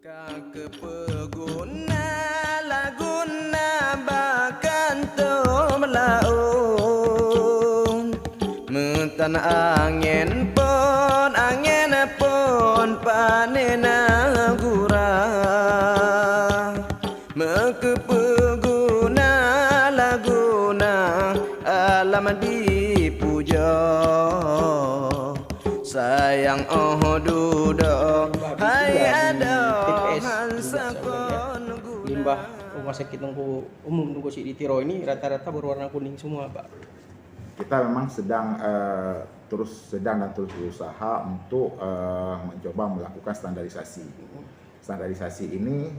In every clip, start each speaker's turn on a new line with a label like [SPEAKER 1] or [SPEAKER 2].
[SPEAKER 1] Kepeguna laguna bahkan melaung metan angin pun panena gura mekepeguna laguna alam dipuja sayang dudo hai ada
[SPEAKER 2] limbah rumah sakit umum Nunggu Si di Tiro ini rata-rata berwarna kuning semua, Pak.
[SPEAKER 3] Kita memang sedang terus berusaha untuk mencoba melakukan standarisasi. Standarisasi ini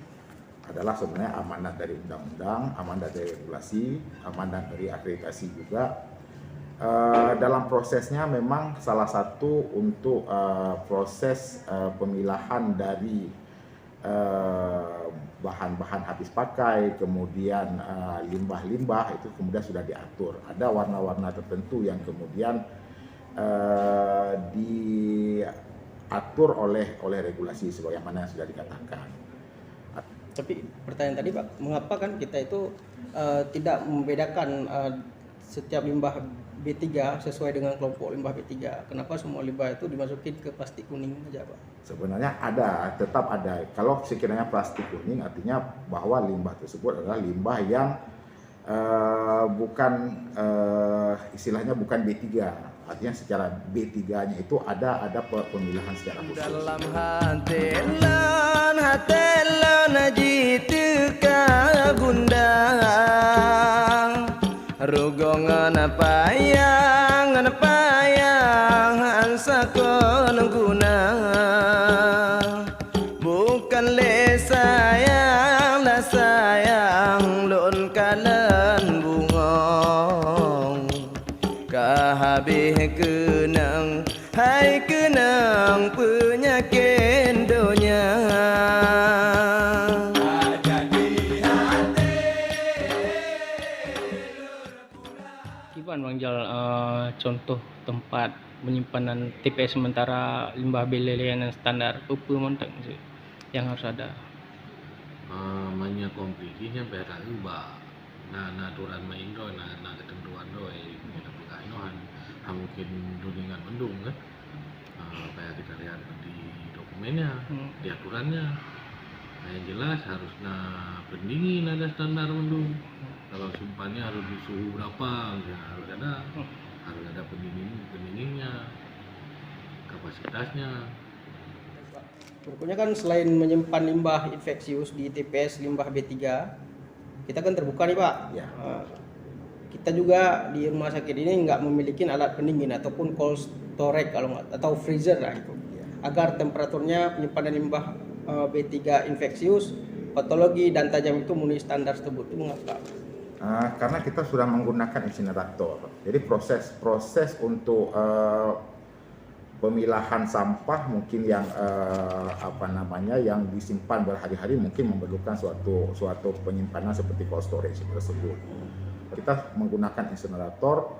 [SPEAKER 3] adalah sebenarnya amanat dari undang-undang, amanat dari regulasi, amanat dari akreditasi juga. Dalam prosesnya memang salah satu untuk proses pemilahan dari bahan-bahan habis pakai, kemudian limbah-limbah itu kemudian sudah diatur. Ada warna-warna tertentu yang kemudian diatur oleh regulasi sebagaimana yang sudah dikatakan.
[SPEAKER 2] Tapi pertanyaan tadi, Pak, mengapa kan kita itu tidak membedakan setiap limbah B3 sesuai dengan kelompok limbah B3? Kenapa semua limbah itu dimasukin ke plastik kuning aja, Pak?
[SPEAKER 3] Sebenarnya tetap ada. Kalau sekiranya plastik kuning artinya bahwa limbah tersebut adalah limbah yang bukan istilahnya bukan B3. Artinya secara B3-nya itu ada pemilahan secara khusus.
[SPEAKER 1] Dalam hati lon jitu kagundang rugongan payang ansakon guna bukan le sayang lon kalan bungong kahabih kenang hai kenang penyakit donya.
[SPEAKER 2] Bang Jal, contoh tempat penyimpanan TPS sementara limbah belelean standar apa montak yang harus ada?
[SPEAKER 4] Banyak komplikasinya pera ubah. Nah aturan main do, nah ketentuan do, kita buka inohan, mungkin duningan mendung kan? Kayak kita lihat di dokumennya, di aturannya. Nah yang jelas harus pendingin ada standar mendung. Kalau simpannya harus di suhu berapa, ya harus ada pendinginnya, kapasitasnya.
[SPEAKER 2] Pokoknya kan selain menyimpan limbah infeksius di TPS limbah B3, kita kan terbuka nih, Pak.
[SPEAKER 3] Ya.
[SPEAKER 2] Kita juga di rumah sakit ini nggak memiliki alat pendingin ataupun cold storage atau freezer lah itu, agar temperaturnya penyimpanan limbah B3 infeksius, patologi dan tajam itu memenuhi standar tersebut. Itu mengapa?
[SPEAKER 3] Karena kita sudah menggunakan insinerator, jadi proses untuk pemilahan sampah mungkin yang yang disimpan berhari-hari mungkin memerlukan suatu penyimpanan seperti cold storage tersebut. Kita menggunakan insinerator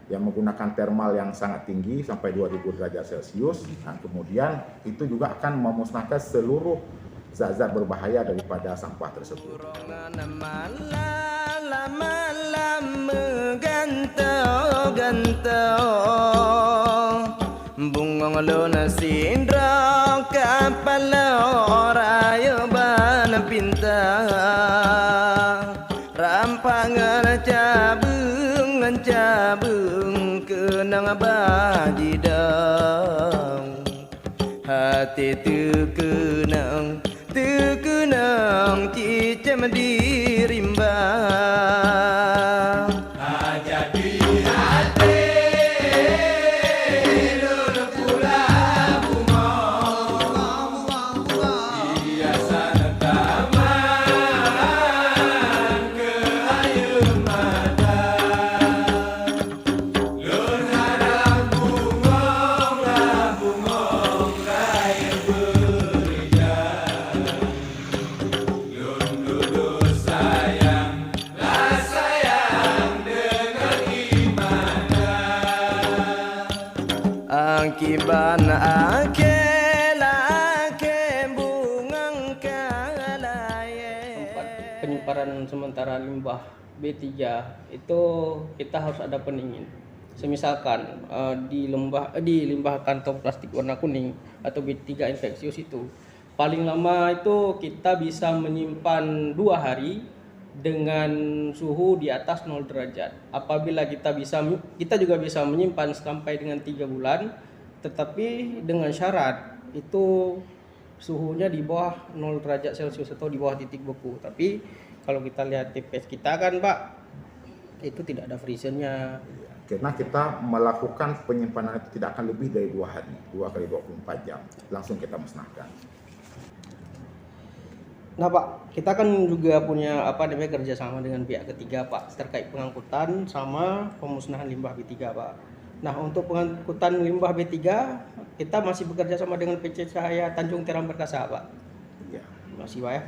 [SPEAKER 3] yang menggunakan thermal yang sangat tinggi sampai 2000 derajat Celcius. Nah, kemudian itu juga akan memusnahkan seluruh zat-zat berbahaya daripada sampah tersebut.
[SPEAKER 1] Bungong lona sindra kapala orayo ban pinta rampangan cabung kenang bajidang hati terkenang cicam dirimbang jadi hati lulu pula bunga hiasan taman ke ayu mata lun harap bungong raya berijak lun duduk sayang dengan ibadah akiban ake bungang
[SPEAKER 2] sementara limbah B3 itu kita harus ada pendingin. Semisalkan di limbah kantong plastik warna kuning atau B3 infeksius itu paling lama itu kita bisa menyimpan 2 hari dengan suhu di atas 0 derajat. Apabila kita juga bisa menyimpan sampai dengan 3 bulan, tetapi dengan syarat itu suhunya di bawah 0 derajat Celcius atau di bawah titik beku. Tapi kalau kita lihat TPS kita kan Pak, itu tidak ada freezernya.
[SPEAKER 3] Karena kita melakukan penyimpanan itu tidak akan lebih dari 2 hari, 2 kali 24 jam, langsung kita musnahkan.
[SPEAKER 2] Nah Pak, kita kan juga punya kerjasama dengan pihak ketiga Pak terkait pengangkutan sama pemusnahan limbah B3 Pak. Nah untuk pengangkutan limbah B3 kita masih bekerja sama dengan PC Cahaya Tanjung Tiram Perkasa Pak.
[SPEAKER 3] Ya.
[SPEAKER 2] Masih Pak ya.